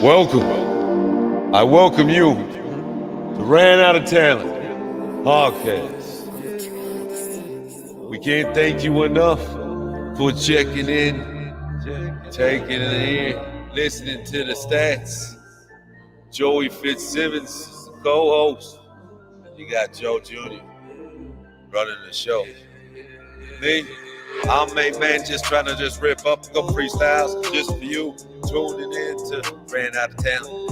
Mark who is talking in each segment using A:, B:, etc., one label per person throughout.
A: Welcome. I welcome you to Ran Out of Talent podcast. We can't thank you enough for checking in, taking it in, listening to the stats. Joey Fitzsimmons, co-host. You got Joe Jr. running the show. Me, I'm a man just trying to just rip up a couple freestyles just for you tuning in to Ran Out of Talent.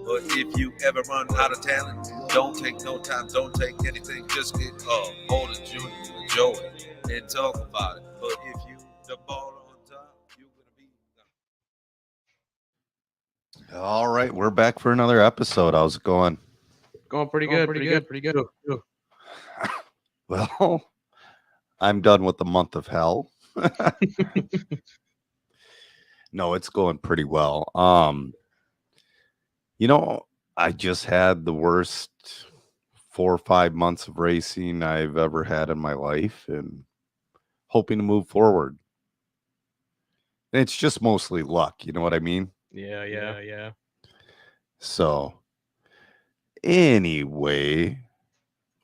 A: But if you ever run out of talent, don't take no time, don't take anything, just get hold of Junior or Joey and talk about it. But if you the ball on top, you're gonna be.
B: All right, we're back for another episode. How's it going?
C: Going pretty good. Go.
B: Well, I'm done with the month of hell. No, it's going pretty well. I just had the worst 4 or 5 months of racing I've ever had in my life and hoping to move forward. And it's just mostly luck, you know what I mean?
C: Yeah.
B: So, anyway,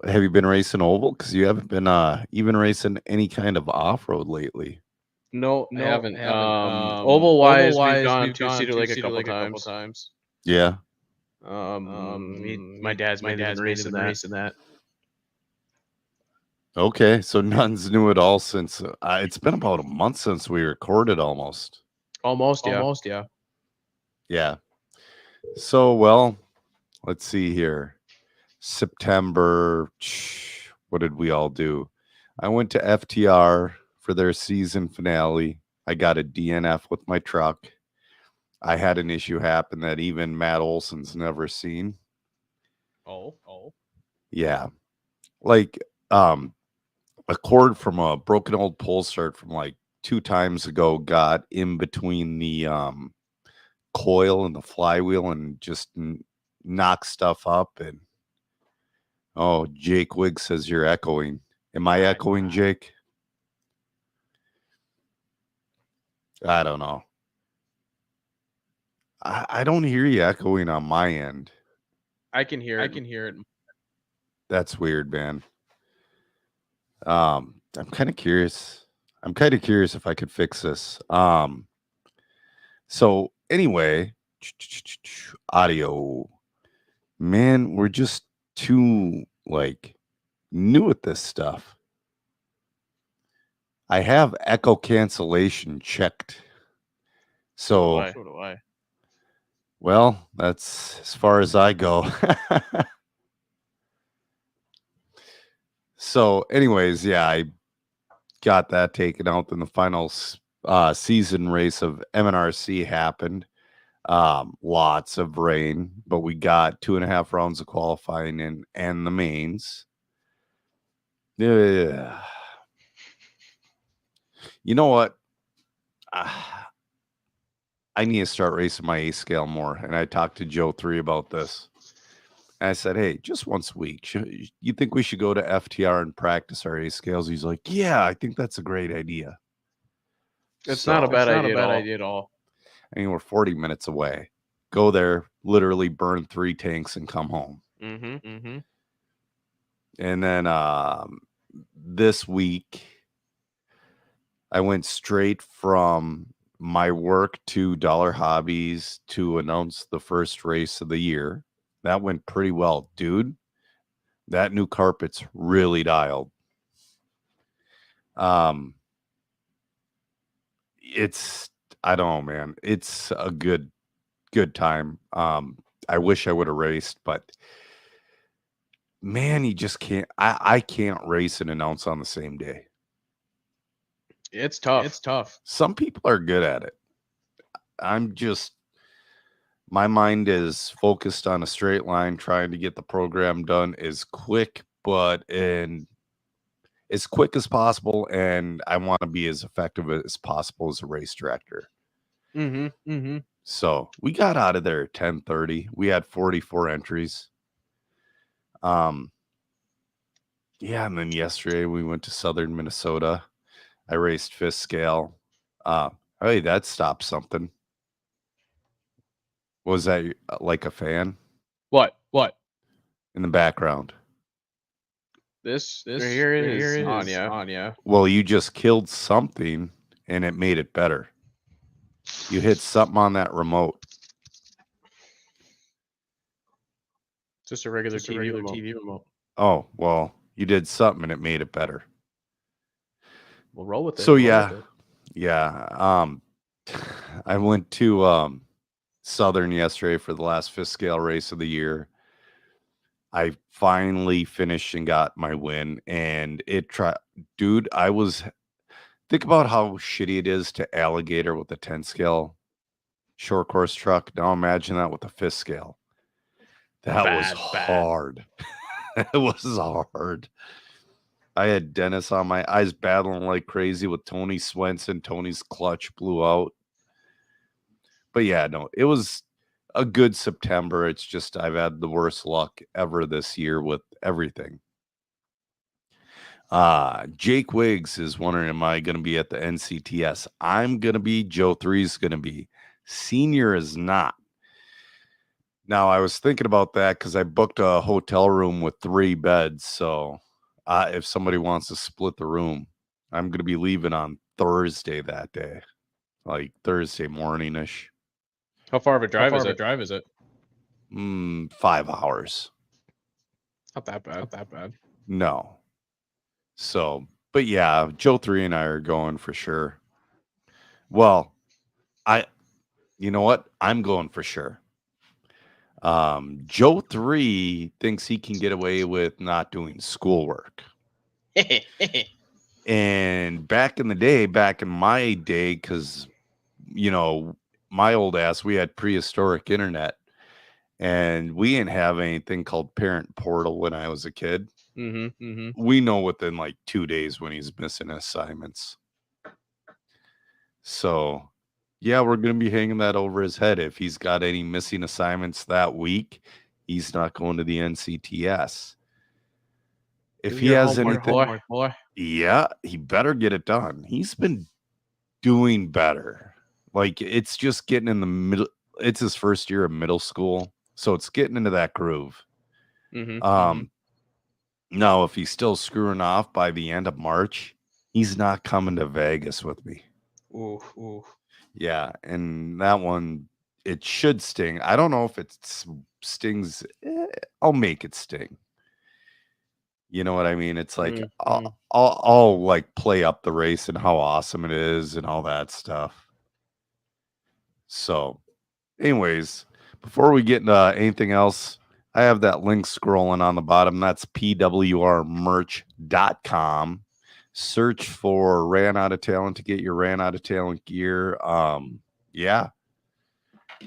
B: have you been racing oval? Because you haven't been even racing any kind of off-road lately.
C: No, I haven't. Oval wise, we've gone two-seater like a couple times.
B: Yeah.
C: My dad's been racing that.
B: Okay, so none's new at all since it's been about a month since we recorded almost.
C: Almost, yeah.
B: Yeah. So, well, let's see here. September, what did we all do? I went to FTR for their season finale. I got a DNF with my truck. I had an issue happen that even Matt Olson's never seen.
C: Oh.
B: Yeah. Like, a cord from a broken old pole start from like 2 times ago got in between the coil and the flywheel and just knocked stuff up. And Jake Wigg says you're echoing. Am I echoing, Jake? I don't know. I don't hear you echoing on my end.
C: I can hear it.
B: That's weird, man. I'm kind of curious. If I could fix this. So anyway, audio. Man, we're just too new at this stuff. I have echo cancellation checked. So
C: do I.
B: Well, that's as far as I go. So, anyways, yeah, I got that taken out. Then the final season race of MNRC happened. Lots of rain, but we got 2.5 rounds of qualifying and the mains. Yeah. You know what? I need to start racing my A scale more. And I talked to Joe 3 about this. And I said, hey, just once a week, you think we should go to FTR and practice our A scales? He's like, yeah, I think that's a great idea.
C: It's not a bad idea at all.
B: I mean, we're 40 minutes away. Go there, literally burn 3 tanks and come home.
C: Mm-hmm.
B: And then this week, I went straight from my work to Dollar Hobbies to announce the first race of the year. That went pretty well, dude. That new carpet's really dialed. It's, I don't know, man. It's a good time. I wish I would have raced, but man, you just can't. I can't race and announce on the same day.
C: It's tough.
B: Some people are good at it. My mind is focused on a straight line, trying to get the program done as quick, as quick as possible. And I want to be as effective as possible as a race director.
C: Mm-hmm.
B: So we got out of there at 10:30. We had 44 entries. Yeah, and then yesterday we went to Southern Minnesota. I raced 5th scale. Hey, that stopped something. Was that like a fan
C: What?
B: in the background?
C: This right here is on, yeah.
B: Well, you just killed something and it made it better. You hit something on that remote.
C: Just a regular TV remote.
B: Oh, well, you did something and it made it better.
C: We'll roll with it.
B: So yeah. I went to Southern yesterday for the last fifth scale race of the year. I finally finished and got my win, and dude, think about how shitty it is to alligator with a 10 scale short course truck. Now imagine that with a fifth scale. That was hard. It was hard. I had Dennis on my eyes battling like crazy with Tony Swenson. Tony's clutch blew out. But yeah, no, it was a good September. It's just I've had the worst luck ever this year with everything. Jake Wiggs is wondering, am I going to be at the NCTS? I'm going to be. Joe 3 is going to be. Senior is not. Now, I was thinking about that because I booked a hotel room with 3 beds. So if somebody wants to split the room, I'm going to be leaving on Thursday that day, like Thursday morning-ish.
C: How far of a drive is it?
B: 5 hours.
C: Not that bad.
B: No. So, but yeah, Joe 3 and I are going for sure. Well, you know what? I'm going for sure. Joe 3 thinks he can get away with not doing schoolwork. And back in my day, because, my old ass, we had prehistoric internet, and we didn't have anything called Parent Portal when I was a kid. We know within like 2 days when he's missing assignments. So, yeah, we're going to be hanging that over his head. If he's got any missing assignments that week, he's not going to the NCTS. If he has anything, yeah, he better get it done. He's been doing better. Like, it's just getting in the middle. It's his first year of middle school, so it's getting into that groove. Now, if he's still screwing off by the end of March, he's not coming to Vegas with me.
C: Ooh.
B: Yeah, and that one, it should sting. I don't know if it stings. I'll make it sting. You know what I mean? It's like I'll like play up the race and how awesome it is and all that stuff. So, anyways, before we get into anything else, I have that link scrolling on the bottom. That's pwrmerch.com. Search for Ran Out of Talent to get your Ran Out of Talent gear. Yeah.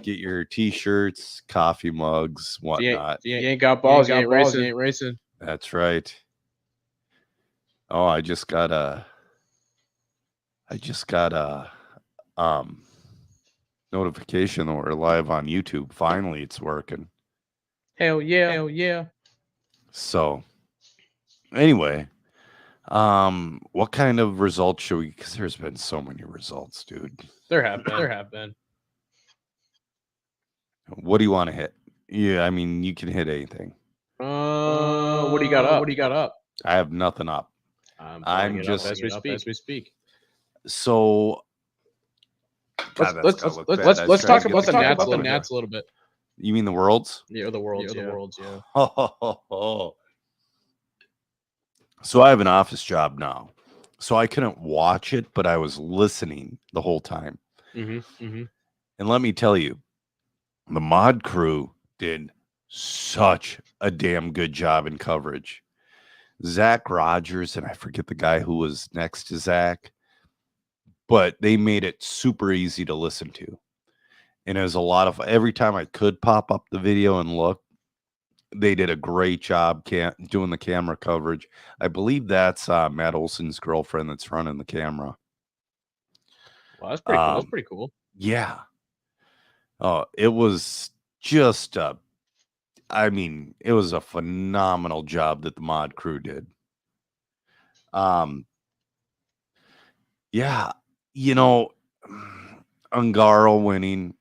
B: Get your t-shirts, coffee mugs, whatnot.
C: You ain't got balls, you ain't racing.
B: That's right. Oh, I just got a notification that we're live on YouTube. Finally, it's working.
C: Hell yeah.
B: So, anyway, what kind of results should we? Because there's been so many results, dude.
C: There have been.
B: What do you want to hit? Yeah, I mean, you can hit anything.
C: What do you got up?
B: I have nothing up. I'm just
C: as we speak.
B: So,
C: God, let's talk about the Nats a little bit.
B: You mean the Worlds?
C: Yeah, the Worlds. Yeah.
B: So I have an office job now, so I couldn't watch it, but I was listening the whole time. And let me tell you, the mod crew did such a damn good job in coverage. Zach Rogers, and I forget the guy who was next to Zach, but they made it super easy to listen to. And it was a lot of, every time I could pop up the video and look, they did a great job doing the camera coverage. I believe that's Matt Olson's girlfriend that's running the camera.
C: Well, that's pretty cool. That's pretty cool.
B: Yeah. Oh, it was just it was a phenomenal job that the mod crew did. Yeah, Ungaro winning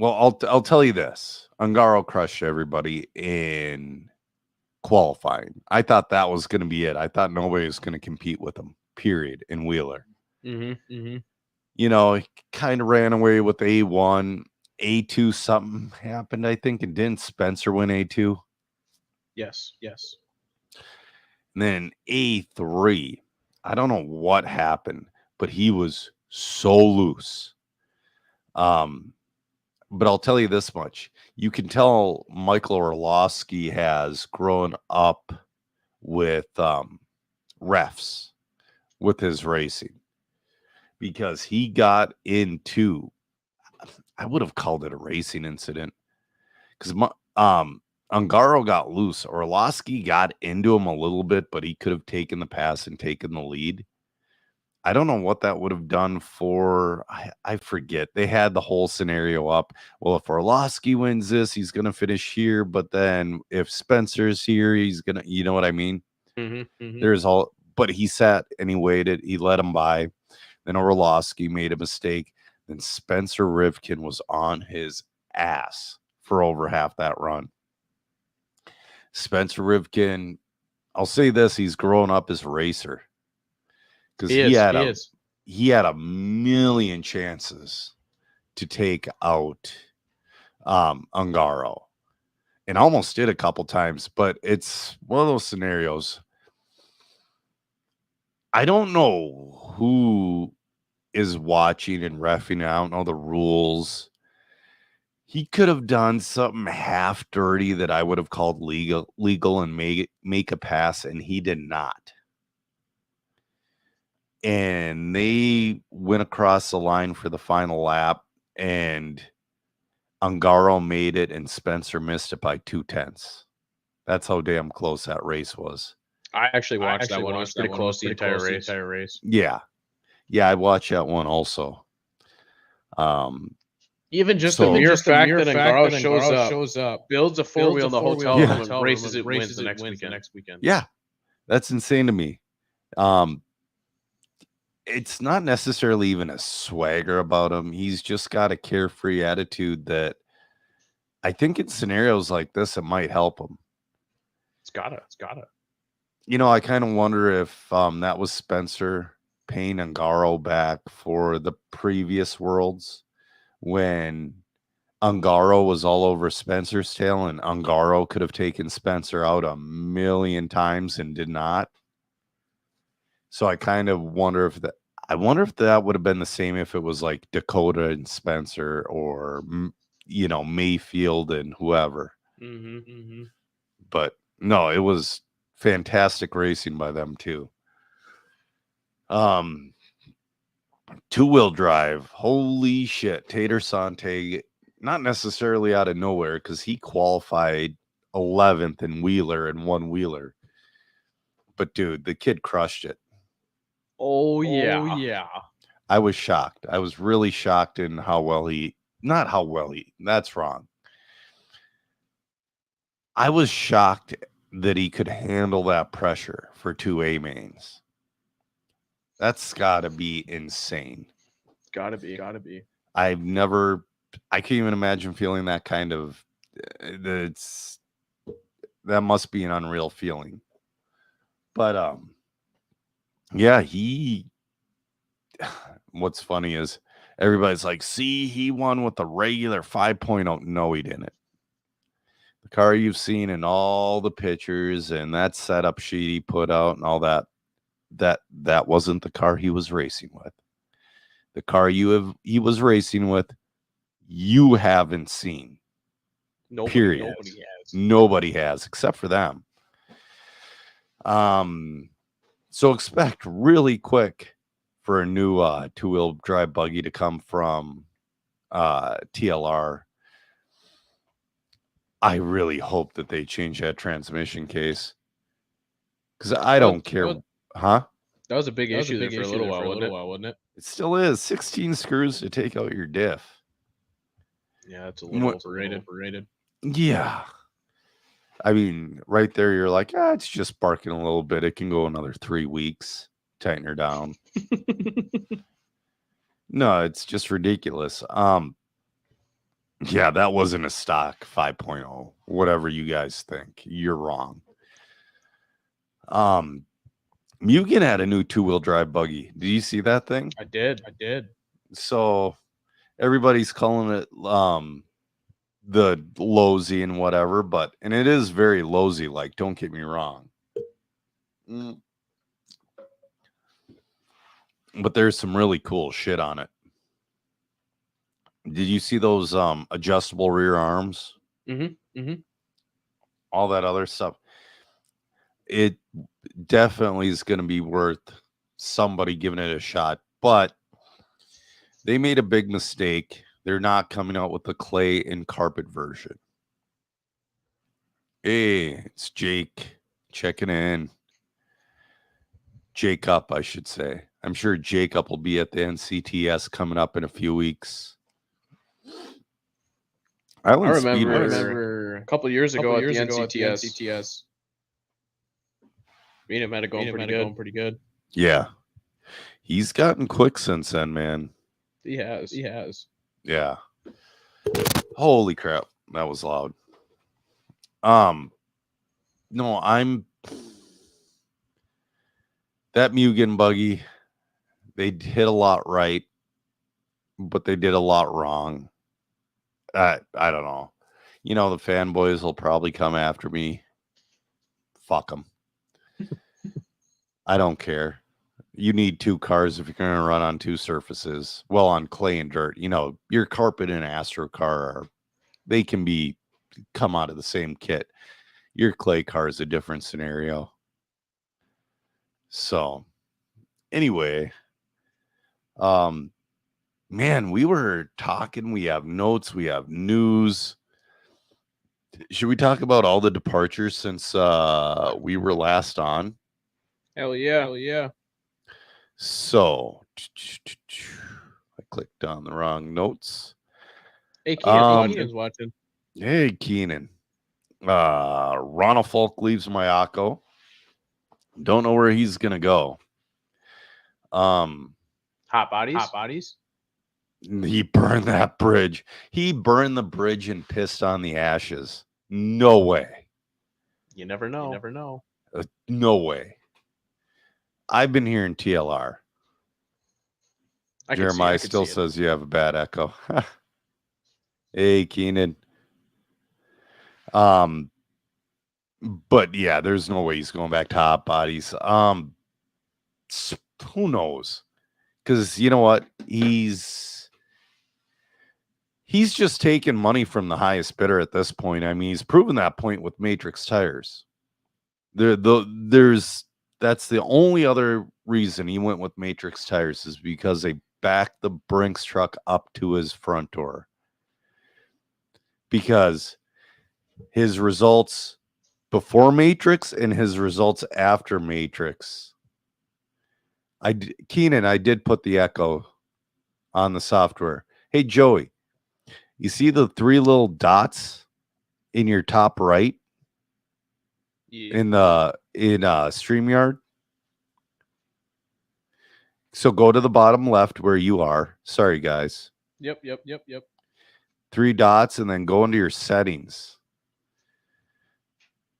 B: Well, I'll tell you this. Ungaro crushed everybody in qualifying. I thought that was going to be it. I thought nobody was going to compete with him, period, in Wheeler. You know, he kind of ran away with A1. A2 something happened, I think, and didn't Spencer win A2?
C: Yes.
B: And then A3, I don't know what happened, but he was so loose. But I'll tell you this much. You can tell Michael Orlowski has grown up with refs with his racing, because he got into, I would have called it a racing incident, because Ungaro got loose. Orlowski got into him a little bit, but he could have taken the pass and taken the lead. I don't know what that would have done for, I forget. They had the whole scenario up. Well, if Orlowski wins this, he's going to finish here. But then if Spencer's here, he's going to, you know what I mean? There's all, but he sat and he waited. He let him by. Then Orlowski made a mistake. Then Spencer Rivkin was on his ass for over half that run. Spencer Rivkin, I'll say this, he's grown up as a racer. Because he had a million chances to take out Ungaro, and almost did a couple times, but it's one of those scenarios. I don't know who is watching and reffing. I don't know the rules. He could have done something half dirty that I would have called legal and make a pass, and he did not. And they went across the line for the final lap, and Ungaro made it, and Spencer missed it by 0.2. That's how damn close that race was.
C: I actually watched that one. It was pretty close the entire race.
B: Yeah, I watched that one also.
C: Even just the mere fact that Ungaro shows up, builds a four-wheel in the hotel room, and races it, wins the next weekend.
B: Yeah, that's insane to me. It's not necessarily even a swagger about him. He's just got a carefree attitude that I think in scenarios like this, it might help him.
C: It's gotta.
B: You know, I kind of wonder if that was Spencer paying Ungaro back for the previous Worlds when Ungaro was all over Spencer's tail, and Ungaro could have taken Spencer out a million times and did not. So I kind of wonder if that would have been the same if it was like Dakota and Spencer, or, you know, Mayfield and whoever. But no, it was fantastic racing by them too. Two-wheel drive. Holy shit. Tater Sante, not necessarily out of nowhere, because he qualified 11th in Wheeler and won Wheeler. But dude, the kid crushed it.
C: Oh yeah.
B: I was shocked. I was really shocked in that's wrong. I was shocked that he could handle that pressure for 2 A mains. That's gotta be insane.
C: Gotta be.
B: I can't even imagine feeling that kind of, that must be an unreal feeling. But yeah, what's funny is everybody's like, see, he won with the regular 5.0. No, he didn't. The car you've seen in all the pictures and that setup sheet he put out and all that wasn't the car he was racing with. The car he was racing with, you haven't seen. Period. Nobody has except for them. So expect really quick for a new 2-wheel drive buggy to come from TLR. I really hope that they change that transmission case, because I don't care. That
C: was a big issue there for a little while, wasn't it?
B: It still is. 16 screws to take out your diff.
C: Yeah, it's a little overrated.
B: Yeah. I mean, right there, you're like, it's just barking a little bit. It can go another 3 weeks. Tighten her down. No, it's just ridiculous. Yeah, that wasn't a stock 5.0. Whatever you guys think, you're wrong. Mugen had a new 2-wheel drive buggy. Did you see that thing?
C: I did.
B: So everybody's calling it the Lozy and whatever, and it is very Lozy like, don't get me wrong. But there's some really cool shit on it. Did you see those adjustable rear arms? All that other stuff. It definitely is going to be worth somebody giving it a shot, but they made a big mistake. They're not coming out with the clay and carpet version. Hey, it's Jake checking in. Jacob, I should say. I'm sure Jacob will be at the NCTS coming up in a few weeks.
C: I remember a couple years ago at the NCTS. Me and him had it going pretty good.
B: Yeah. He's gotten quick since then, man.
C: He has.
B: Yeah. Holy crap. That was loud. No, that Mugen buggy, they hit a lot right, but they did a lot wrong. I don't know. The fanboys will probably come after me. Fuck them. I don't care. You need 2 cars if you're going to run on 2 surfaces. Well, on clay and dirt. Your carpet and Astro car, they can come out of the same kit. Your clay car is a different scenario. So, anyway, man, we were talking. We have notes. We have news. Should we talk about all the departures since we were last on?
C: Hell yeah.
B: So, I clicked on the wrong notes.
C: Hey, Keenan's watching.
B: Hey, Keenan. Ronald Falk leaves Mayako. Don't know where he's going to go.
C: Hot bodies.
B: He burned that bridge. He burned the bridge and pissed on the ashes. No way.
C: You never know.
B: No way. I've been hearing TLR. Jeremiah still says you have a bad echo. Hey, Keenan. But yeah, there's no way he's going back to hot bodies. Who knows? Because you know what? He's just taking money from the highest bidder at this point. I mean, he's proven that point with Matrix Tires. That's the only other reason he went with Matrix Tires is because they backed the Brinks truck up to his front door. Because his results before Matrix and his results after Matrix. Keenan, I did put the echo on the software. Hey, Joey, you see the 3 little dots in your top right? Yeah. In StreamYard? So go to the bottom left where you are. Sorry, guys.
C: Yep.
B: 3 dots and then go into your settings.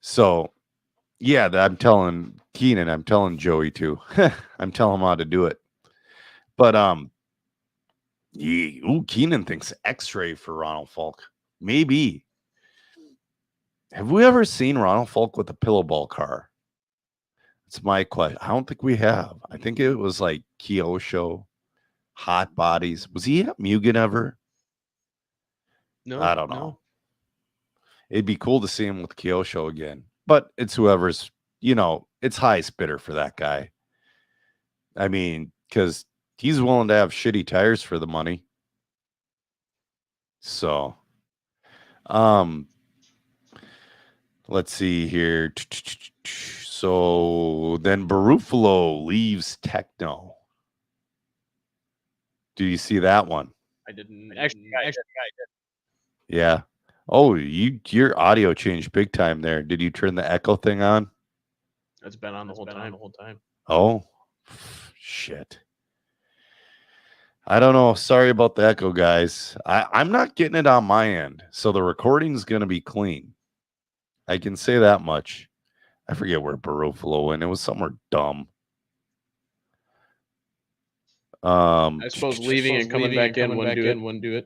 B: So, yeah, I'm telling Keenan, I'm telling Joey too. I'm telling him how to do it. But Keenan thinks X-ray for Ronald Falk. Maybe. Have we ever seen Ronald Falk with a pillow ball car? That's my question. I don't think we have. I think it was like Kyosho, Hot Bodies. Was he at Mugen ever?
C: No,
B: I don't know. It'd be cool to see him with Kyosho again. But it's whoever's, it's highest bidder for that guy. I mean, because he's willing to have shitty tires for the money. So, let's see here. So then Barufalo leaves Techno. Do you see that one?
C: I didn't. Actually, I did.
B: Yeah. Oh, your audio changed big time there. Did you turn the echo thing on?
C: It's been on the whole time.
B: Oh, shit. I don't know. Sorry about the echo, guys. I'm not getting it on my end, so the recording's going to be clean. I can say that much. I forget where Barufalo went. It was somewhere dumb.
C: I suppose leaving and coming back in wouldn't do it.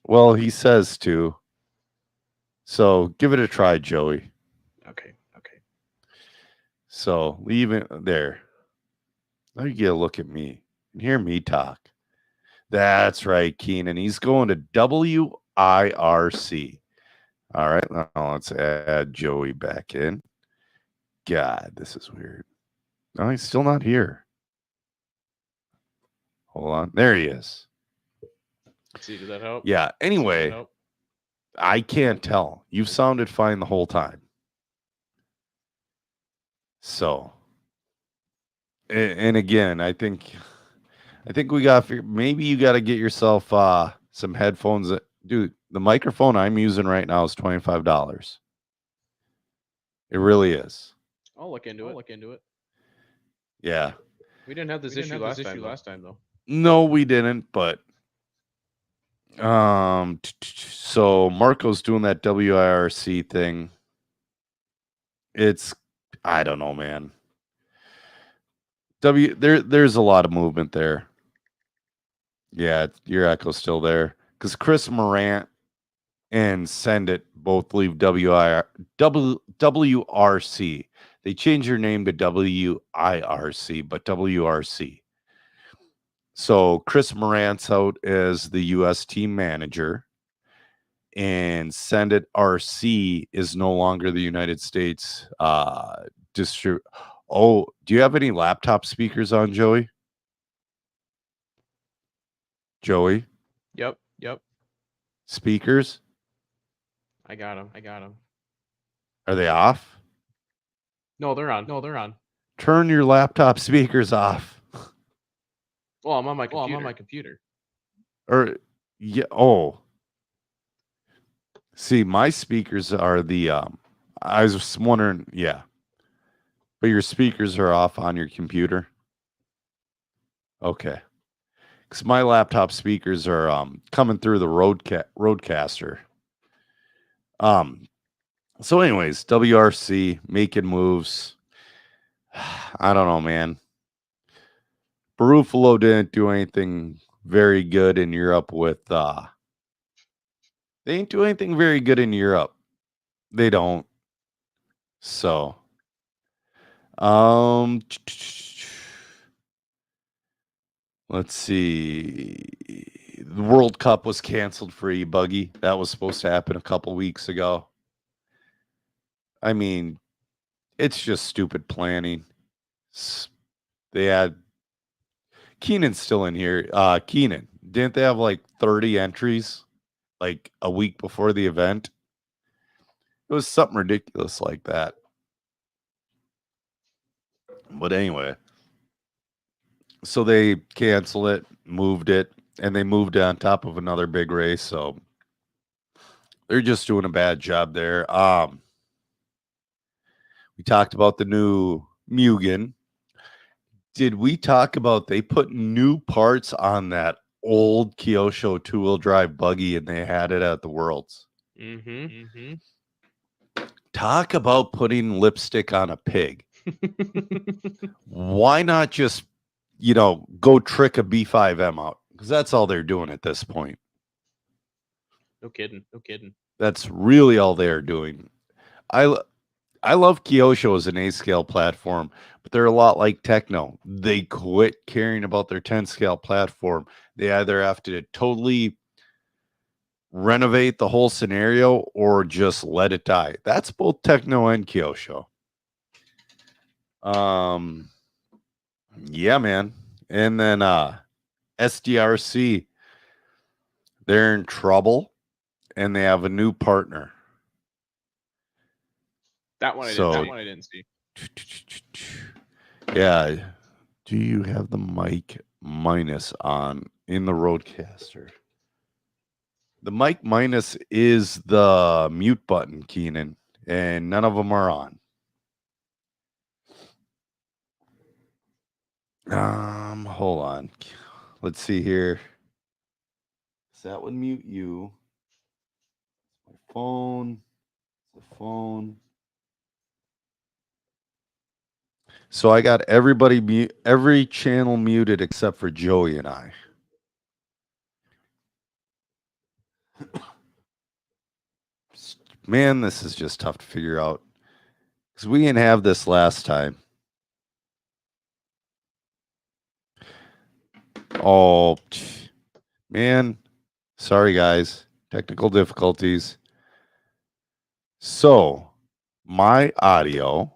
B: Well, he says to. So give it a try, Joey.
C: Okay.
B: So leave it there. Now you get a look at me and hear me talk. That's right, Keenan. He's going to WIRC. All right, now let's add Joey back in. God, this is weird. No, he's still not here. Hold on. There he is.
C: Let's see, did that help?
B: Yeah, anyway, I can't tell. You've sounded fine the whole time. So, and again, I think we got, maybe you got to get yourself some headphones. Dude, the microphone I'm using right now is $25. It really is.
C: I'll look into it.
B: Yeah.
C: We didn't have this issue last time though.
B: No, we didn't, but so Marco's doing that WIRC thing. It's, I don't know, man. There's a lot of movement there. Yeah, your echo's still there because Chris Morant and Send It both leave WRC. They changed their name to WIRC, but WRC. So Chris Morant's out as the U.S. team manager, and Send It RC is no longer the United States district. Oh, do you have any laptop speakers on, Joey? Joey?
C: Yep.
B: Speakers?
C: I got them.
B: Are they off?
C: No, they're on.
B: Turn your laptop speakers off.
C: Well, I'm on my computer.
B: Or yeah, oh. See, my speakers are the I was wondering, yeah. But your speakers are off on your computer. Okay. Because my laptop speakers are coming through the Rodecaster. So anyways, WRC making moves. I don't know, man. Barufalo didn't do anything very good in Europe with they ain't do anything very good in Europe. They don't. So let's see. The World Cup was canceled for E-Buggy. That was supposed to happen a couple weeks ago. I mean, it's just stupid planning. They had Keenan's still in here. Keenan, didn't they have like 30 entries like a week before the event? It was something ridiculous like that. But anyway, so they canceled it, moved it, and they moved it on top of another big race. So they're just doing a bad job there. We talked about the new Mugen. Did we talk about they put new parts on that old Kyosho two-wheel drive buggy and they had it at the Worlds?
C: Mm-hmm.
B: Talk about putting lipstick on a pig. Why not just, go trick a B5M out? Because that's all they're doing at this point.
C: No kidding.
B: That's really all they're doing. I love Kyosho as an A-scale platform, but they're a lot like Tekno. They quit caring about their 10-scale platform. They either have to totally renovate the whole scenario or just let it die. That's both Tekno and Kyosho. Yeah, man. And then SDRC, they're in trouble and they have a new partner.
C: That one I didn't see.
B: Yeah. Do you have the mic minus on in the Rodecaster? The mic minus is the mute button, Keenan, and none of them are on. Hold on. let's see here. That would mute you. My phone. The phone. So I got every channel muted except for Joey and I. Man, this is just tough to figure out because we didn't have this last time. Oh, man. Sorry, guys. Technical difficulties. So, my audio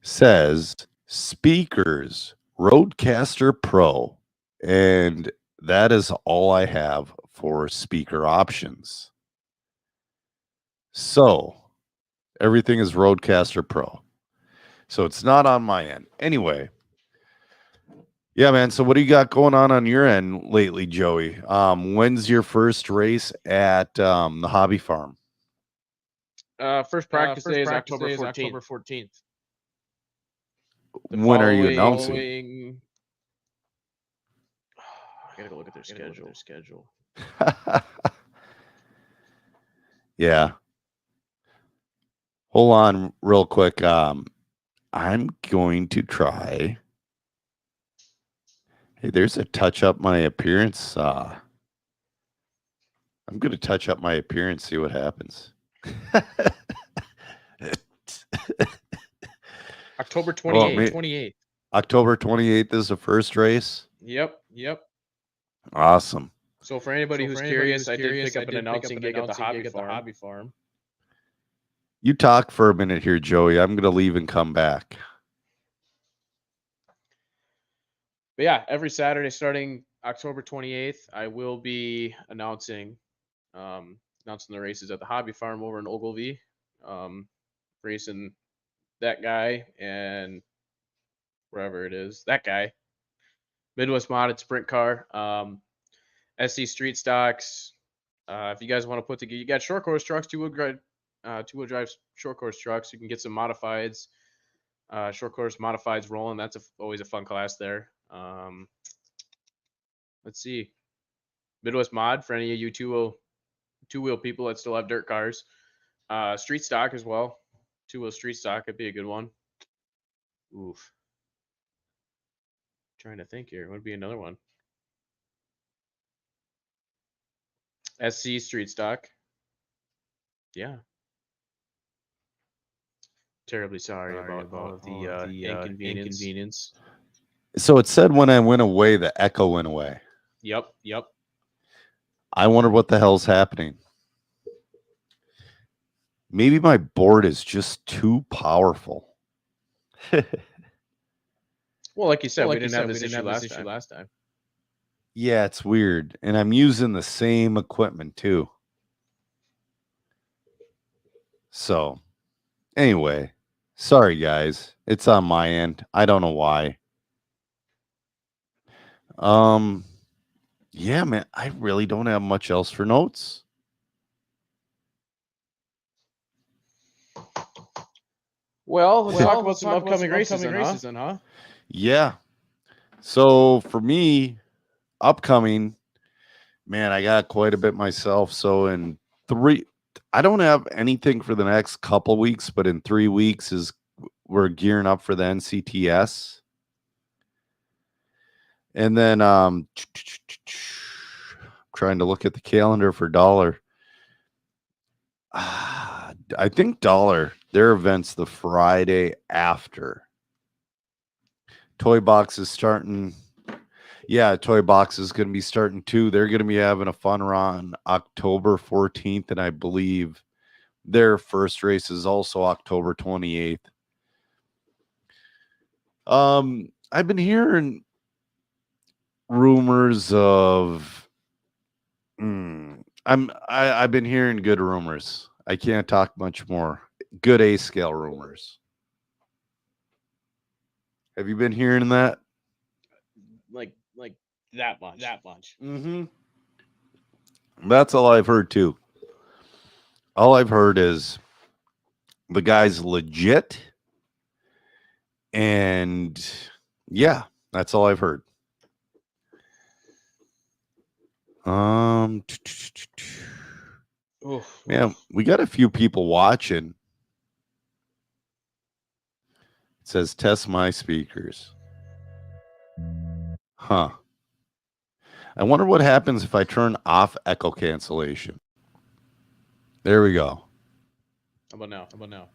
B: says speakers, Rodecaster Pro. And that is all I have for speaker options. So, everything is Rodecaster Pro. So, it's not on my end. Anyway. Yeah, man. So what do you got going on your end lately, Joey? When's your first race at the hobby farm?
C: First practice day is October 14th.
B: When are you announcing?
C: I gotta go look at their schedule.
B: Yeah. Hold on real quick. I'm going to try. Hey, there's a touch up my appearance. I'm going to touch up my appearance, see what happens.
C: October 28th.
B: October 28th is the first race?
C: Yep.
B: Awesome.
C: So for anybody who's curious, I did pick up an announcing gig at the hobby farm.
B: You talk for a minute here, Joey. I'm going to leave and come back.
C: But yeah, every Saturday starting October 28th, I will be announcing the races at the hobby farm over in Ogilvie. Racing that guy and wherever it is, that guy. Midwest Modded Sprint Car, SC Street Stocks. If you guys want to put together, you got short course trucks, two-wheel drive short course trucks. You can get some modifieds, short course modifieds rolling. That's always a fun class there. Let's see, Midwest Mod for any of you two-wheel people that still have dirt cars. Street stock as well. Two-wheel street stock could be a good one. Oof. Trying to think here. What would be another one? SC street stock. Yeah. Terribly sorry about the inconvenience.
B: So it said when I went away, the echo went away.
C: Yep.
B: I wonder what the hell's happening. Maybe my board is just too powerful.
C: Well, like you said, we didn't have this issue last time.
B: Yeah, it's weird. And I'm using the same equipment too. So, anyway, sorry guys. It's on my end. I don't know why. Yeah, man, I really don't have much else for notes.
C: Well, let's talk about some upcoming races then, huh?
B: Yeah. So for me, upcoming, man, I got quite a bit myself. So I don't have anything for the next couple weeks, but in 3 weeks we're gearing up for the NCTS. And then trying to look at the calendar for Dollar. I think Dollar, their event's the Friday after. Toy Box is starting. Yeah, Toy Box is going to be starting too. They're going to be having a fun run October 14th, and I believe their first race is also October 28th. I've been hearing rumors of I've been hearing good rumors. I can't talk much more. Good A scale rumors. Have you been hearing that?
C: Like that much.
B: Mm-hmm. That's all I've heard too. All I've heard is the guy's legit. And yeah, that's all I've heard. Um,
C: Oof,
B: man, we got a few people watching. It says test my speakers. Huh. I wonder what happens if I turn off echo cancellation. There we go.
C: How about now? How about now?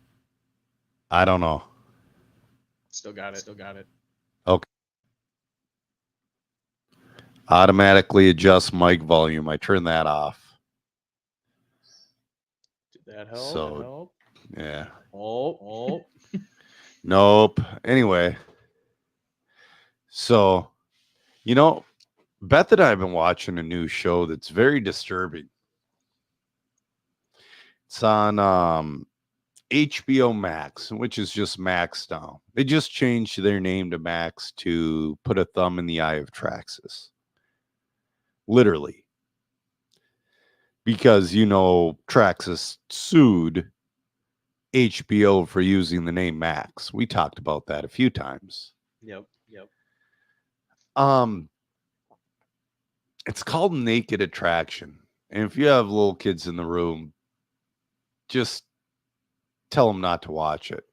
B: I don't know.
C: Still got it. Still got it.
B: Okay. Automatically adjust mic volume. I turn that off.
C: Did that help?
B: So, yeah.
C: Oh.
B: Nope. Anyway. So, you know, Beth and I have been watching a new show that's very disturbing. It's on HBO Max, which is just Max now. They just changed their name to Max to put a thumb in the eye of Traxxas. Literally. Because, you know, Traxxas sued HBO for using the name Max. We talked about that a few times.
C: Yep.
B: It's called Naked Attraction. And if you have little kids in the room, just tell them not to watch it.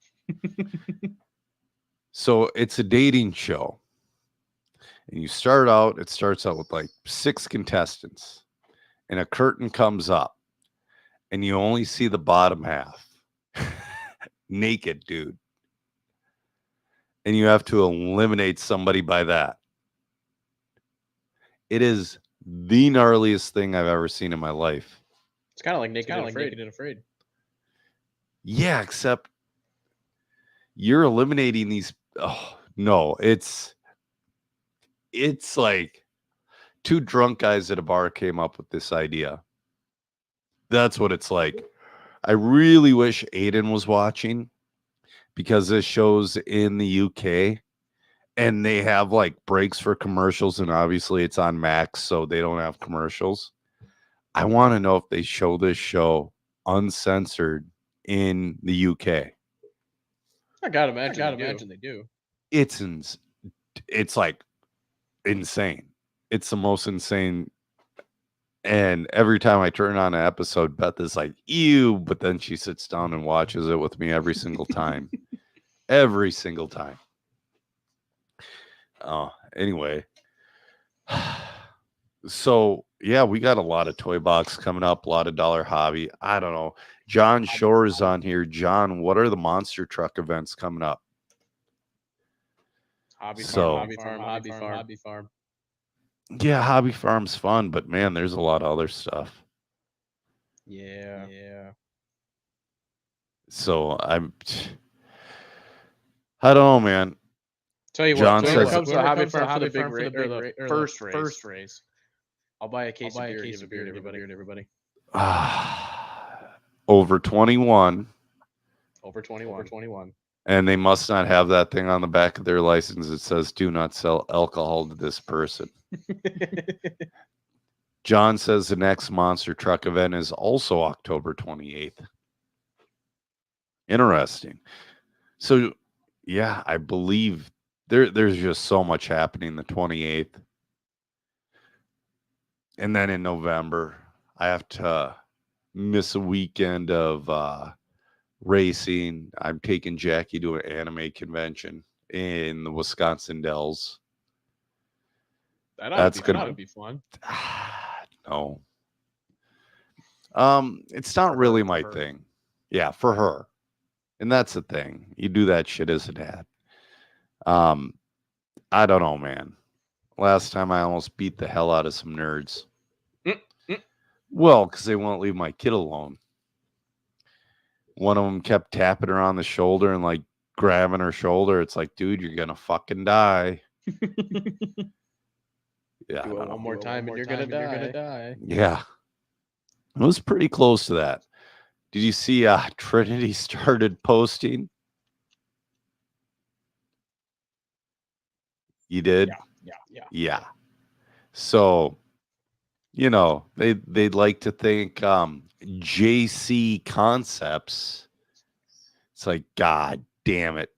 B: So it's a dating show. And it starts out with like 6 contestants. And a curtain comes up. And you only see the bottom half. Naked, dude. And you have to eliminate somebody by that. It is the gnarliest thing I've ever seen in my life.
C: It's kind of like Naked and Afraid.
B: Yeah, except you're eliminating these. Oh, no, it's like 2 drunk guys at a bar came up with this idea. That's what it's like. I really wish Aiden was watching because this show's in the UK and they have like breaks for commercials, and obviously it's on Max, so they don't have commercials. I want to know if they show this show uncensored in the UK.
C: I gotta imagine they do.
B: It's like insane. It's the most insane. And every time I turn on an episode, Beth is like, ew, but then she sits down and watches it with me every single time. Every single time. Anyway. So, yeah, we got a lot of Toy Box coming up, a lot of Dollar Hobby. I don't know. John Shore is on here. John, what are the monster truck events coming up?
C: Hobby Farm.
B: Yeah, Hobby Farm's fun, but man, there's a lot of other stuff.
C: Yeah.
B: So I don't know, man.
C: Tell you
B: John
C: what, when it
B: says-
C: comes to Hobby Farm for the first race, I'll buy a case of beer to everybody.
B: Over 21.
C: Over 21.
B: And they must not have that thing on the back of their license that says do not sell alcohol to this person. John says the next monster truck event is also October 28th. Interesting. So, yeah, I believe there's just so much happening the 28th. And then in November, I have to miss a weekend of racing. I'm taking Jackie to an anime convention in the Wisconsin Dells.
C: That's gonna be fun.
B: No. It's not really my thing. Yeah, for her. And that's the thing. You do that shit as a dad. I don't know, man. Last time I almost beat the hell out of some nerds. Well, because they won't leave my kid alone. One of them kept tapping her on the shoulder and like grabbing her shoulder. It's like, dude, you're gonna fucking die. Yeah.
C: Do it one more time and you're gonna die.
B: Yeah. It was pretty close to that. Did you see Trinity started posting? You did? Yeah. So, you know, they'd like to think JC Concepts. It's like, God damn it.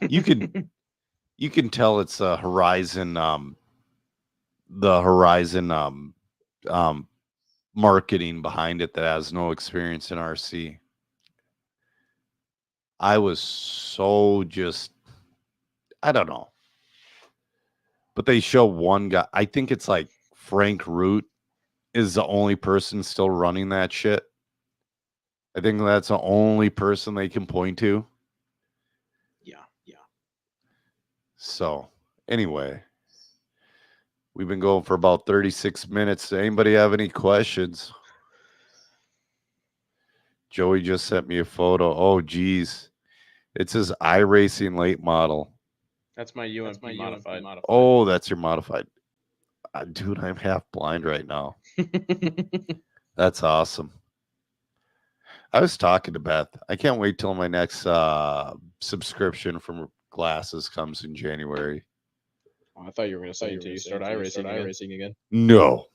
B: You can tell it's a Horizon the Horizon marketing behind it that has no experience in RC. I was so just, I don't know. But they show one guy. I think it's like Frank Root is the only person still running that shit. I think that's the only person they can point to.
C: Yeah.
B: So, anyway, we've been going for about 36 minutes. Anybody have any questions? Joey just sent me a photo. Oh, geez. It's his iRacing late model.
C: That's my UMP modified.
B: Oh, that's your modified. Dude, I'm half blind right now. That's awesome. I was talking to Beth. I can't wait till my next subscription from glasses comes in January.
C: Oh, I thought you were going to say until you start iRacing again.
B: No.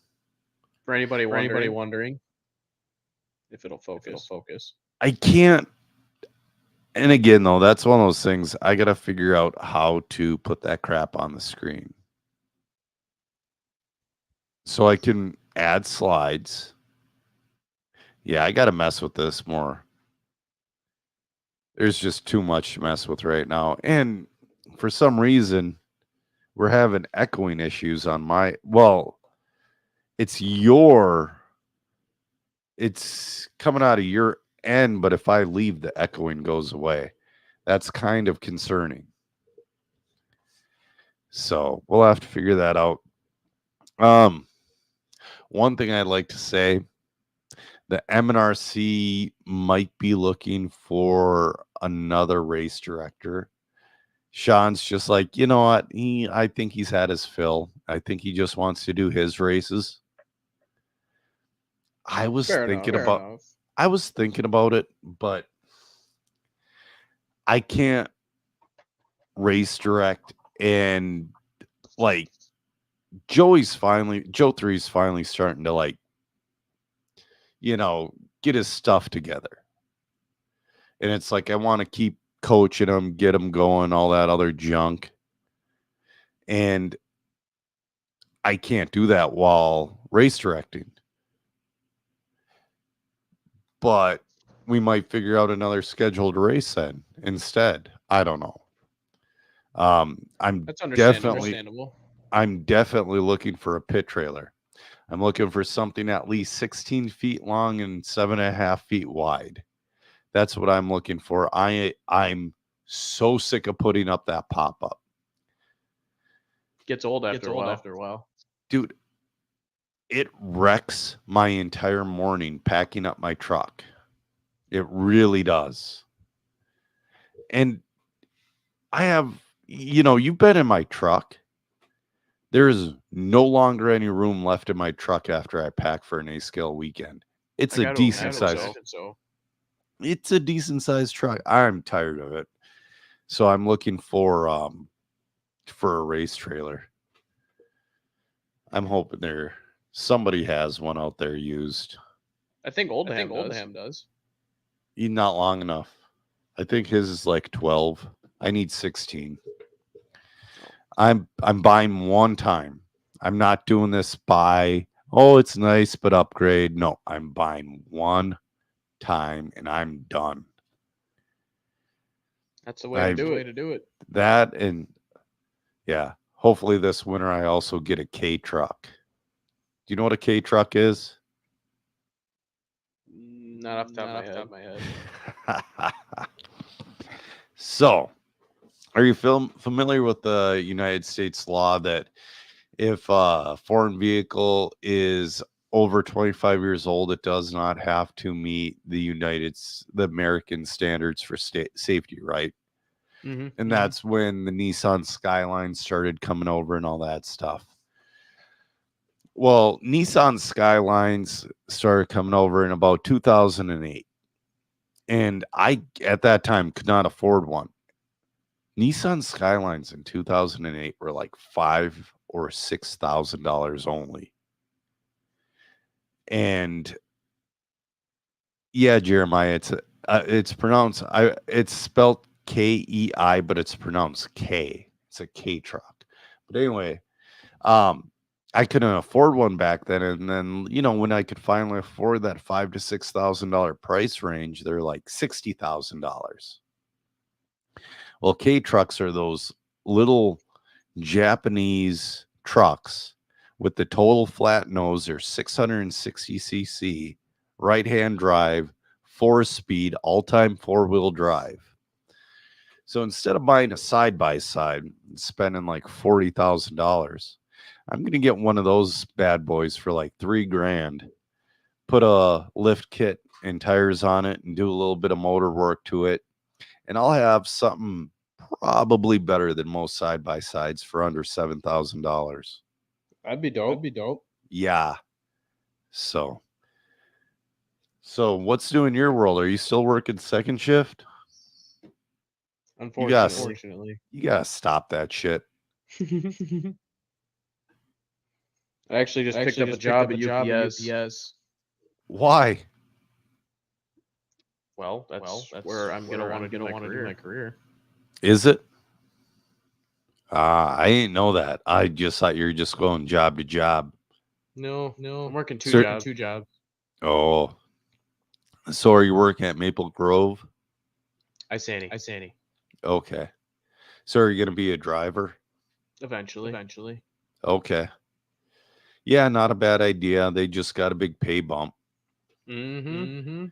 C: For anybody wondering if it'll focus.
B: I can't. And again, though, that's one of those things. I got to figure out how to put that crap on the screen. So I can add slides. Yeah, I got to mess with this more. There's just too much to mess with right now. And for some reason, we're having echoing issues on my, well, it's coming out of your end, but if I leave, the echoing goes away. That's kind of concerning. So we'll have to figure that out. One thing I'd like to say, the MNRC might be looking for another race director. Sean's just like, you know what? I think he's had his fill. I think he just wants to do his races. I was thinking about it, but I can't race direct, and like Joe 3's finally starting to like, get his stuff together. And it's like, I want to keep coaching him, get him going, all that other junk. And I can't do that while race directing. But we might figure out another scheduled race then instead. I don't know.
C: That's understandable.
B: I'm definitely looking for a pit trailer. I'm looking for something at least 16 feet long and 7.5 feet wide. That's what I'm looking for. I'm so sick of putting up that pop-up.
C: Gets old after a while.
B: Dude, it wrecks my entire morning packing up my truck. It really does. And I have, you've been in my truck. There's no longer any room left in my truck after I pack for an A-scale weekend. It's a decent size. It's a decent sized truck. I'm tired of it. So I'm looking for a race trailer. I'm hoping somebody has one out there used.
C: I think Oldham does.
B: Not long enough. I think his is like 12. I need 16. I'm buying one time. I'm not doing this it's nice, but upgrade. No, I'm buying one time and I'm done.
C: That's the way to do it.
B: That, and yeah, hopefully this winter I also get a K truck. Do you know what a K truck is?
C: Not off the top of my head.
B: So, are you familiar with the United States law that if a foreign vehicle is over 25 years old, it does not have to meet the American standards for safety, right?
C: Mm-hmm.
B: And that's when the Nissan Skyline started coming over and all that stuff. Well, Nissan Skylines started coming over in about 2008. And I, at that time, could not afford one. Nissan Skylines in 2008 were like $5,000 or $6,000 only. And yeah, Jeremiah, it's pronounced, it's spelled Kei, but it's pronounced K. It's a K truck. But anyway, I couldn't afford one back then. And then, when I could finally afford that $5,000 to $6,000 price range, they're like $60,000. Well, K trucks are those little Japanese trucks with the total flat nose. They're 660cc, right-hand drive, 4-speed, all-time four-wheel drive. So instead of buying a side-by-side and spending like $40,000, I'm going to get one of those bad boys for like $3,000, put a lift kit and tires on it and do a little bit of motor work to it. And I'll have something probably better than most side-by-sides for under $7,000.
C: That'd be dope.
B: Yeah. So what's doing your world? Are you still working second shift?
C: Unfortunately.
B: You gotta stop that shit.
C: I actually just picked up a job at UPS.
B: Why?
C: Well, that's where I'm gonna want to do my career.
B: Is it? I ain't know that. I just thought you were just going job to job.
C: No. I'm working two jobs.
B: Oh. So are you working at Maple Grove?
C: Isani.
B: Okay. So are you going to be a driver?
C: Eventually.
B: Okay. Yeah, not a bad idea. They just got a big pay bump.
C: Mm-hmm.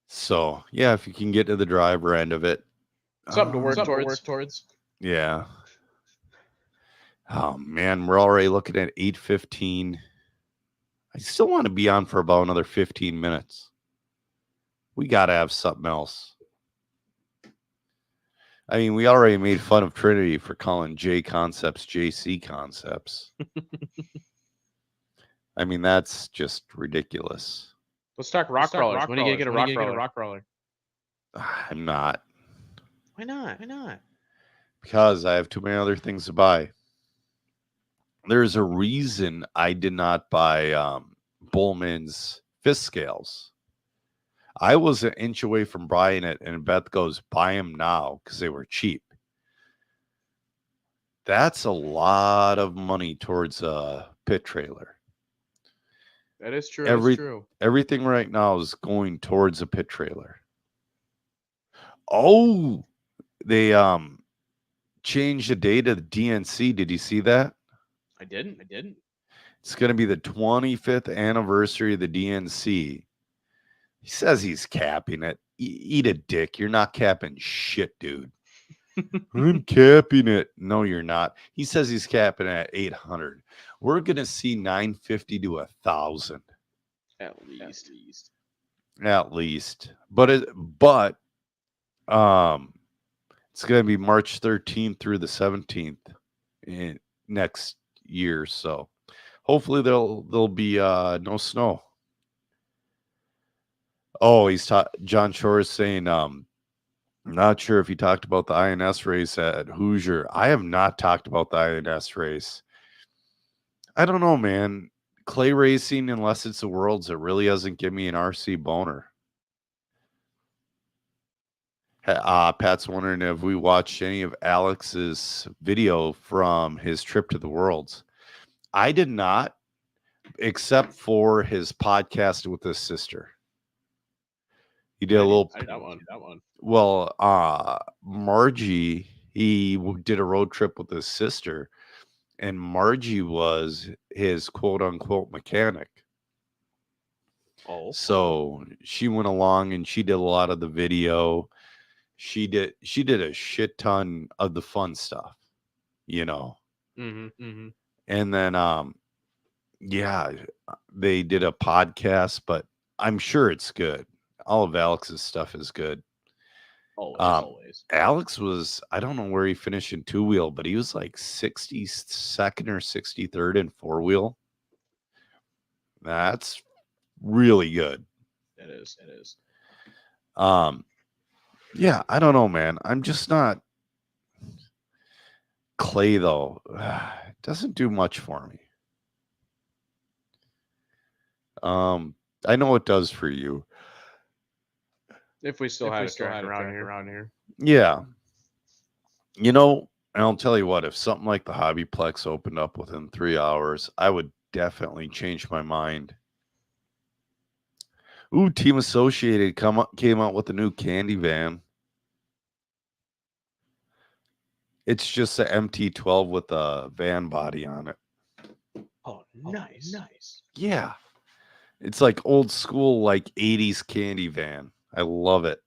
B: So, yeah, if you can get to the driver end of it.
C: Something to work towards.
B: Yeah. Oh, man, we're already looking at 8:15. I still want to be on for about another 15 minutes. We got to have something else. I mean, we already made fun of Trinity for calling J Concepts JC Concepts. I mean, that's just ridiculous.
C: Let's talk rock crawlers. When are you going to get a rock crawler?
B: I'm not.
C: Why not?
B: Because I have too many other things to buy. There's a reason I did not buy Bullman's fist scales. I was an inch away from buying it, and Beth goes, buy them now because they were cheap. That's a lot of money towards a pit trailer.
C: That is true.
B: Everything right now is going towards a pit trailer. Oh, they changed the date of the DNC. Did you see that?
C: I didn't.
B: It's going to be the 25th anniversary of the DNC. He says he's capping it. Eat a dick. You're not capping shit, dude. I'm capping it. No, you're not. He says he's capping at 800. We're going to see 950 to 1,000.
C: At least.
B: But it's going to be March 13th through the 17th in next year. So hopefully there'll be no snow. Oh, John Shore is saying, I'm not sure if he talked about the INS race at Hoosier. I have not talked about the INS race. I don't know, man. Clay racing, unless it's the Worlds, it really doesn't give me an RC boner. Pat's wondering if we watched any of Alex's video from his trip to the Worlds. I did not, except for his podcast with his sister. He did a little.
C: That one.
B: Well, Margie, he did a road trip with his sister, and Margie was his quote unquote mechanic.
C: Oh.
B: So she went along and she did a lot of the video. She did a shit ton of the fun stuff,
C: Mm-hmm.
B: And then yeah, they did a podcast, but I'm sure it's good. All of Alex's stuff is good.
C: Always.
B: Alex was, I don't know where he finished in two-wheel, but he was like 62nd or 63rd in four-wheel. That's really good.
C: It is.
B: Yeah, I don't know, man. I'm just not. Clay, though, doesn't do much for me. I know it does for you.
C: If we still had a track around here.
B: Yeah. And I'll tell you what, if something like the Hobbyplex opened up within 3 hours, I would definitely change my mind. Ooh, Team Associated came out with a new candy van. It's just an MT-12 with a van body on it.
C: Oh, nice.
B: Yeah. It's like old school, like 80s candy van. I love it.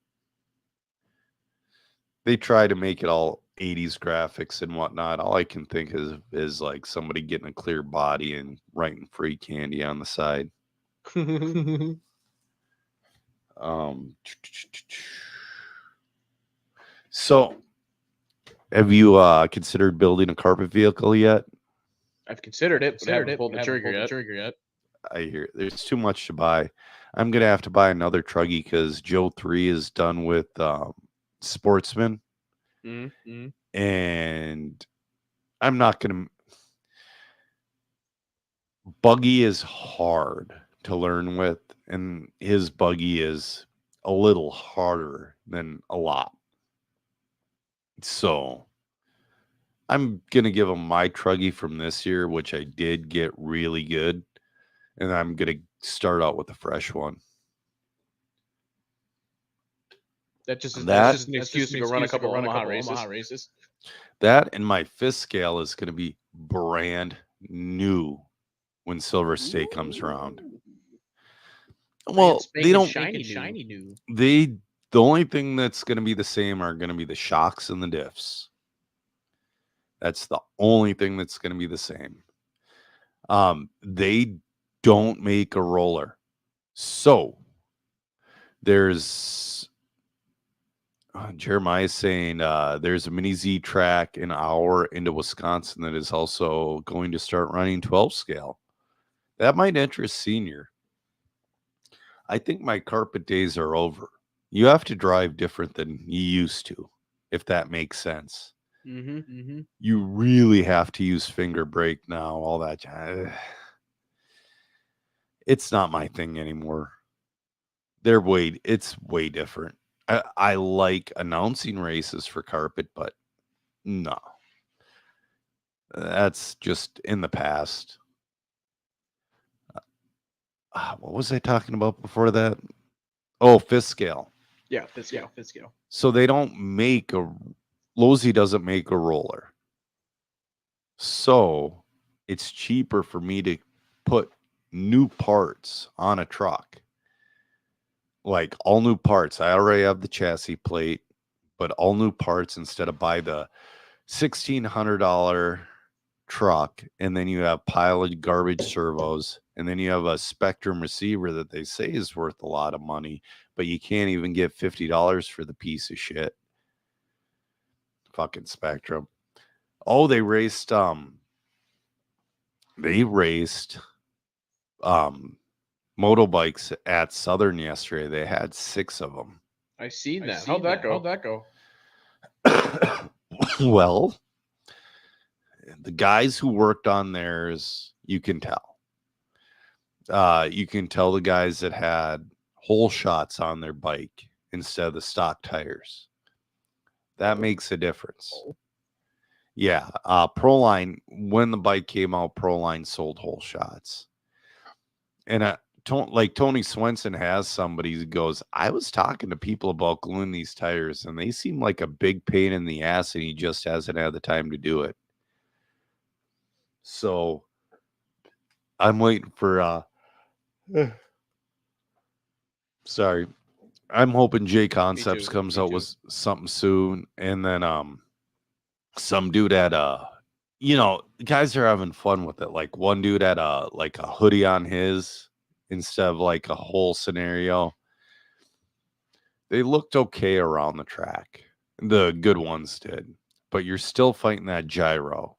B: They try to make it all 80s graphics and whatnot. All I can think is like somebody getting a clear body and writing free candy on the side. So have you considered building a carpet vehicle yet?
C: I've considered it, but I haven't pulled the trigger yet.
B: I hear there's too much to buy. I'm gonna have to buy another Truggy because Joe 3 is done with Sportsman, and I'm not gonna. Buggy is hard to learn with, and his buggy is a little harder than a lot. So I'm gonna give him my Truggy from this year, which I did get really good, and I'm gonna start out with a fresh one.
C: That's just an excuse to go run a couple Omaha races.
B: That and my fifth scale is gonna be brand new when Silver State comes around. Well, they don't
C: shiny new.
B: the only thing that's going to be the same are going to be the shocks and the diffs. That's the only thing that's going to be the same. They don't make a roller. So there's Jeremiah saying there's a mini Z track an hour into Wisconsin that is also going to start running 12 scale. That might interest Senior. I think my carpet days are over. You have to drive different than you used to, if that makes sense. You really have to use finger brake now, all that. It's not my thing anymore. It's way different. I like announcing races for carpet, but no. That's just in the past. What was I talking about before that? Oh, fifth scale.
C: Yeah, fifth scale.
B: So they don't make Losi doesn't make a roller. So it's cheaper for me to put new parts on a truck. Like all new parts. I already have the chassis plate, but all new parts instead of buy the $1,600 truck, and then you have pile of garbage servos, and then you have a Spectrum receiver that they say is worth a lot of money, but you can't even get $50 for the piece of shit. Fucking Spectrum. Oh, they raced motorbikes at Southern yesterday. They had 6 of them.
C: I seen that. How'd that go?
B: Well, the guys who worked on theirs, you can tell. You can tell the guys that had hole shots on their bike instead of the stock tires. That makes a difference. Yeah, Proline, when the bike came out, Proline sold hole shots. And like Tony Swenson has somebody who goes, I was talking to people about gluing these tires, and they seem like a big pain in the ass, and he just hasn't had the time to do it. So I'm waiting for sorry. I'm hoping J Concepts comes out with something soon, and then some dude had guys are having fun with it. Like one dude had a hoodie on his instead of like a whole scenario. They looked okay around the track. The good ones did, but you're still fighting that gyro.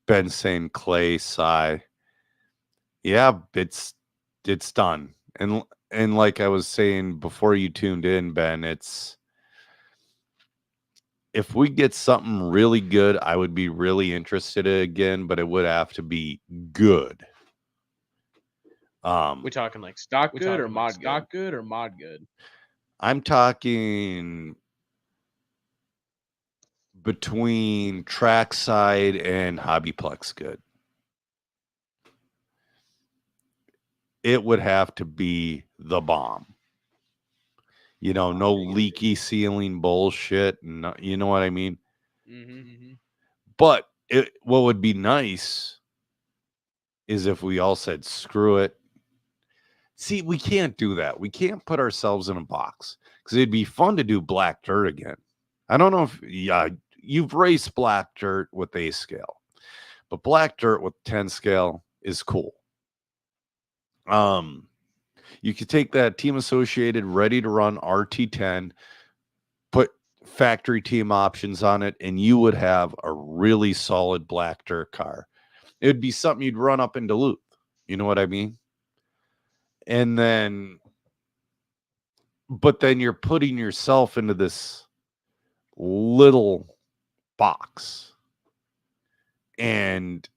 B: Ben saying Clay, Cy. Yeah, it's done. And like I was saying before you tuned in, Ben, if we get something really good, I would be really interested again, but it would have to be good.
C: We talking like stock good or mod good? Stock good or mod good?
B: I'm talking between Trackside and Hobbyplex good? It would have to be the bomb. You know, no leaky ceiling bullshit. No, you know what I mean? But what would be nice is if we all said, screw it. See, we can't do that. We can't put ourselves in a box because it'd be fun to do black dirt again. I don't know if you've raced black dirt with A scale, but black dirt with 10 scale is cool. You could take that Team Associated ready to run RT10, put factory team options on it, and you would have a really solid black dirt car. It would be something you'd run up in Duluth. You know what I mean? And then, but then you're putting yourself into this little box. And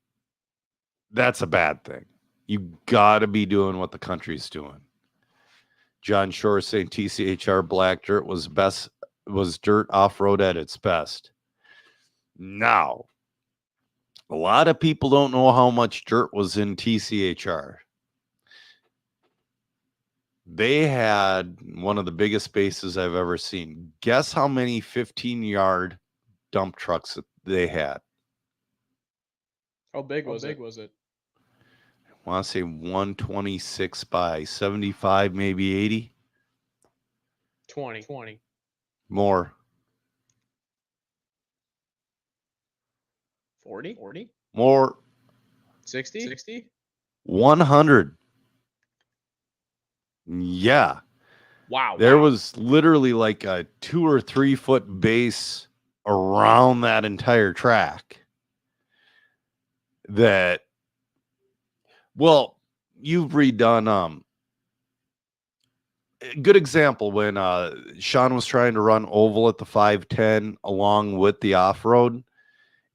B: that's a bad thing. You got to be doing what the country's doing. John Shore saying TCHR black dirt was dirt off-road at its best. Now, a lot of people don't know how much dirt was in TCHR. They had one of the biggest bases I've ever seen. Guess how many 15-yard dump trucks they had?
C: How big was it?
B: I want to say 126 by 75, maybe 80.
C: 20.
B: More.
C: 40?
B: More.
C: 60?
B: 100. Yeah.
C: Wow.
B: There was literally like a 2 or 3 foot base around that entire track. That, well, you've redone a good example when Sean was trying to run oval at the 510 along with the off-road.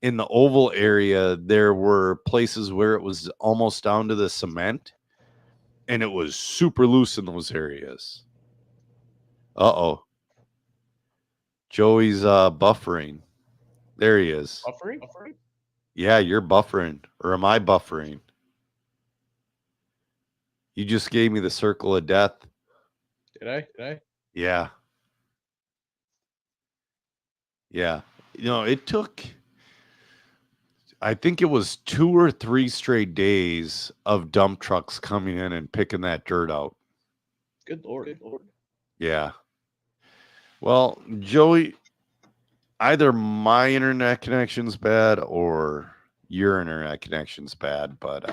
B: In the oval area, there were places where it was almost down to the cement. And it was super loose in those areas. Uh-oh. Joey's buffering. There he is.
C: Buffering?
B: Yeah, you're buffering. Or am I buffering? You just gave me the circle of death.
C: Did I?
B: Yeah. Yeah. You know, it took, I think it was 2 or 3 straight days of dump trucks coming in and picking that dirt out.
C: Good Lord.
B: Yeah. Well, Joey, either my internet connection's bad or your internet connection's bad, but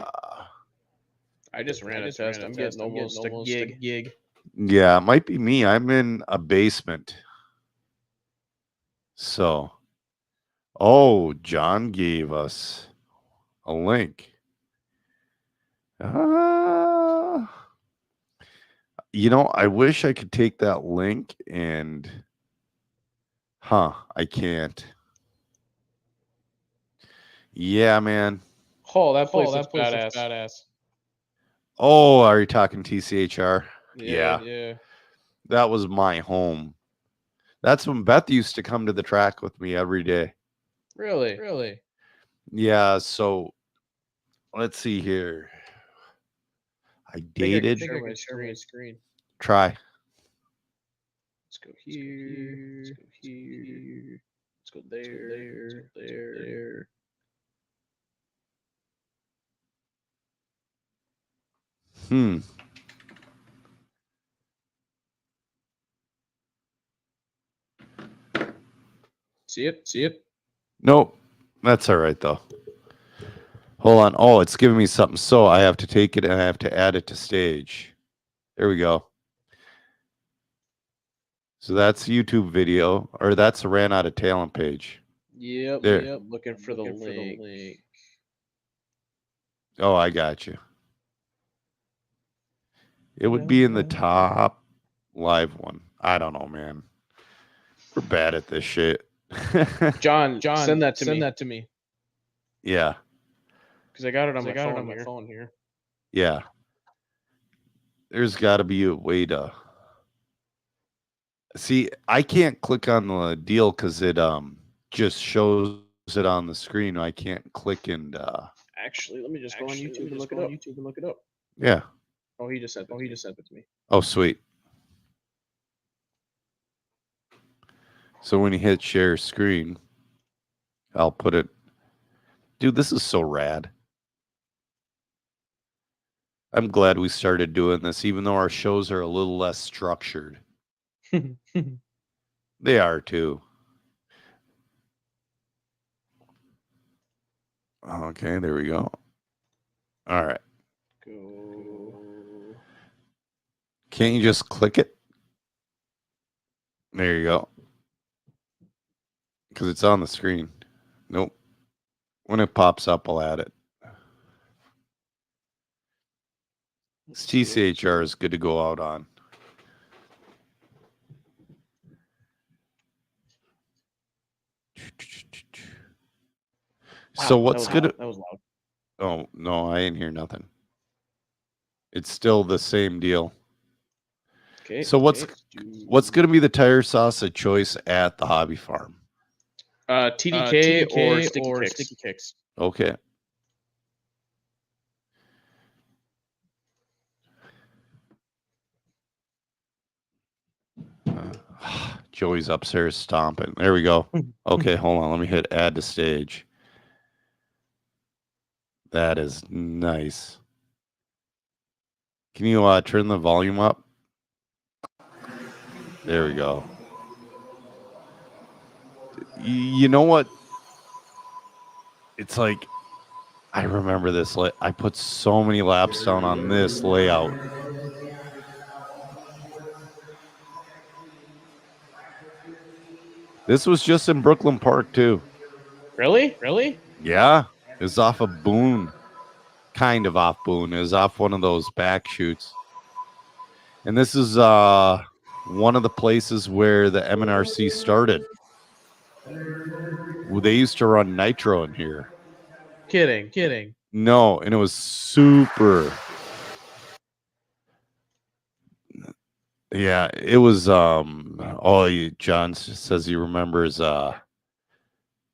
C: I just ran a test. I'm getting almost a gig.
B: Yeah, it might be me. I'm in a basement. So, oh, John gave us a link. You know, I wish I could take that link and, I can't. Yeah, man.
C: Oh, that place is badass.
B: Oh, are you talking TCHR?
C: Yeah.
B: That was my home. That's when Beth used to come to the track with me every day.
C: Really?
B: Yeah, so let's see here. I dated.
C: Share my screen.
B: Try.
C: Let's go here. Let's go here. Let's go there. See it?
B: Nope. That's all right, though. Hold on. Oh, it's giving me something. So I have to take it and I have to add it to stage. There we go. So that's YouTube video, or that's a ran out of talent page.
C: Yep.
B: There.
C: Yep. Looking for the link.
B: Oh, I got you. It would be in the top live one. I don't know, man. We're bad at this shit.
C: John, send that to me.
B: Yeah.
C: Because I got it on my phone here.
B: Yeah. There's got to be a way to see. I can't click on the deal because it just shows it on the screen. I can't click and
C: Actually, let me just go on YouTube and look it up.
B: yeah.
C: Oh, he just sent it to me.
B: Oh, sweet. So when you hit share screen, I'll put it. Dude, this is so rad. I'm glad we started doing this, even though our shows are a little less structured. They are too. Okay, there we go. All right.
C: Go.
B: Can't you just click it? There you go. Because it's on the screen. Nope. When it pops up, I'll add it. This TCHR is good to go out on. So
C: Wow,
B: what's good?
C: That was loud.
B: Oh, no, I didn't hear nothing. It's still the same deal.
C: Okay.
B: So what's going to be the tire sauce of choice at the hobby farm?
C: TDK, or Sticky Kicks.
B: Okay. Joey's upstairs stomping. There we go. Okay, hold on. Let me hit add to stage. That is nice. Can you turn the volume up? There we go. You know what? It's like, I remember this. I put so many laps down on this layout. This was just in Brooklyn Park, too.
C: Really?
B: Yeah. It was off of Boone. Kind of off Boone. It was off one of those back shoots. And this is one of the places where the MNRC started. They used to run nitro in here.
C: Kidding.
B: No, and it was super. Yeah, it was John says he remembers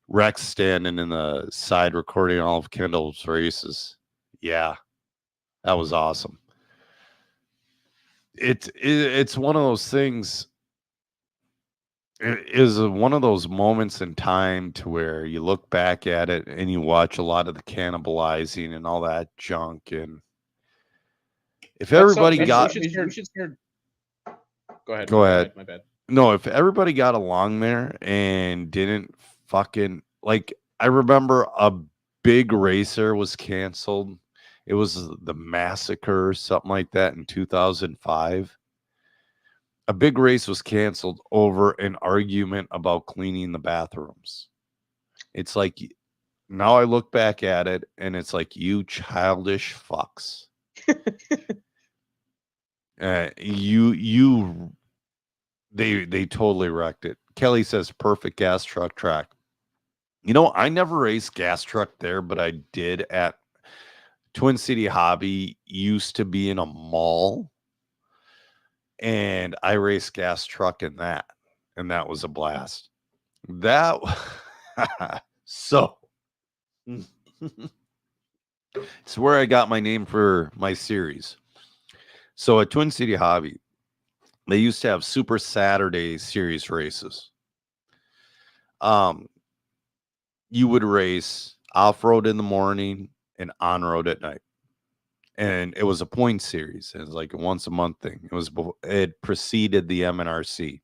B: Rex standing in the side recording all of Kendall's races. Yeah. That was awesome. It's one of those things. It is one of those moments in time to where you look back at it and you watch a lot of the cannibalizing and all that junk. And if everybody got,
C: we should start. Go ahead.
B: Go ahead.
C: My bad.
B: No, if everybody got along there and didn't fucking like, I remember a big racer was canceled. It was the Massacre or something like that in 2005. A big race was canceled over an argument about cleaning the bathrooms. It's like, now I look back at it and it's like, you childish fucks. They totally wrecked it. Kelly says perfect gas truck track. You know, I never raced gas truck there, but I did at Twin City Hobby. Used to be in a mall. And I raced gas truck in that. And that was a blast. That so it's where I got my name for my series. So at Twin City Hobby, they used to have Super Saturday series races. You would race off-road in the morning and on-road at night. And it was a point series. It was like a once a month thing. It preceded the MNRC.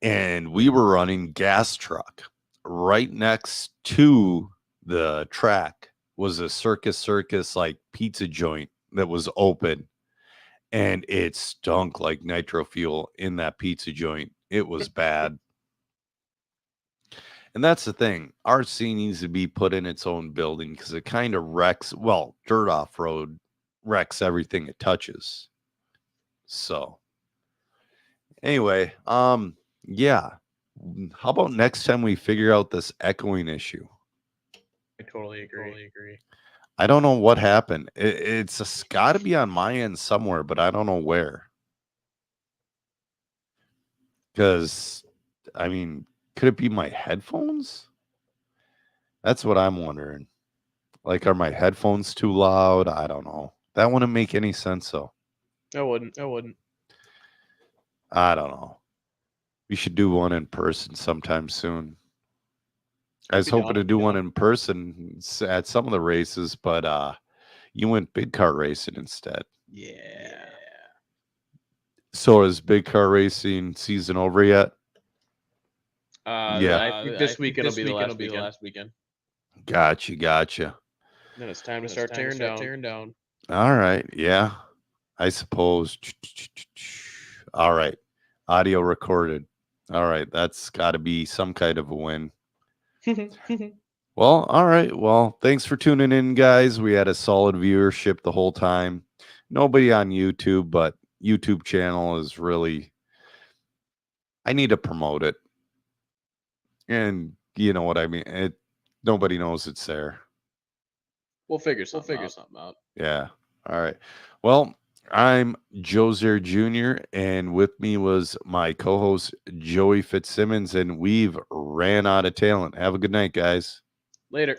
B: And we were running gas truck. Right next to the track was a circus like pizza joint that was open. And it stunk like nitro fuel in that pizza joint. It was bad. And that's the thing. RC needs to be put in its own building because it kind of wrecks. Well, dirt off-road wrecks everything it touches. So, anyway, yeah. How about next time we figure out this echoing issue?
C: I totally agree.
B: I don't know what happened. It's got to be on my end somewhere, but I don't know where. Because, I mean, Could it be my headphones? That's what I'm wondering. Like, are my headphones too loud? I don't know. That wouldn't make any sense, though.
C: I wouldn't. I wouldn't.
B: I don't know. We should do one in person sometime soon. I was
C: be
B: hoping
C: down,
B: to
C: I'd be
B: do one
C: down.
B: in person at some of the races, but you went big car racing instead.
C: Yeah.
B: So is big car racing season over yet? Yeah.
C: I think this weekend will be the last weekend.
B: Gotcha.
C: Then it's time to start tearing down.
B: All right. Yeah, I suppose. All right. Audio recorded. All right. That's got to be some kind of a win. Well, all right. Well, thanks for tuning in, guys. We had a solid viewership the whole time. Nobody on YouTube, but YouTube channel is really, I need to promote it. And you know what I mean? Nobody knows it's there.
C: We'll figure something out.
B: Yeah. All right. Well, I'm Joser Jr., and with me was my co-host Joey Fitzsimmons, and we've ran out of talent. Have a good night, guys.
C: Later.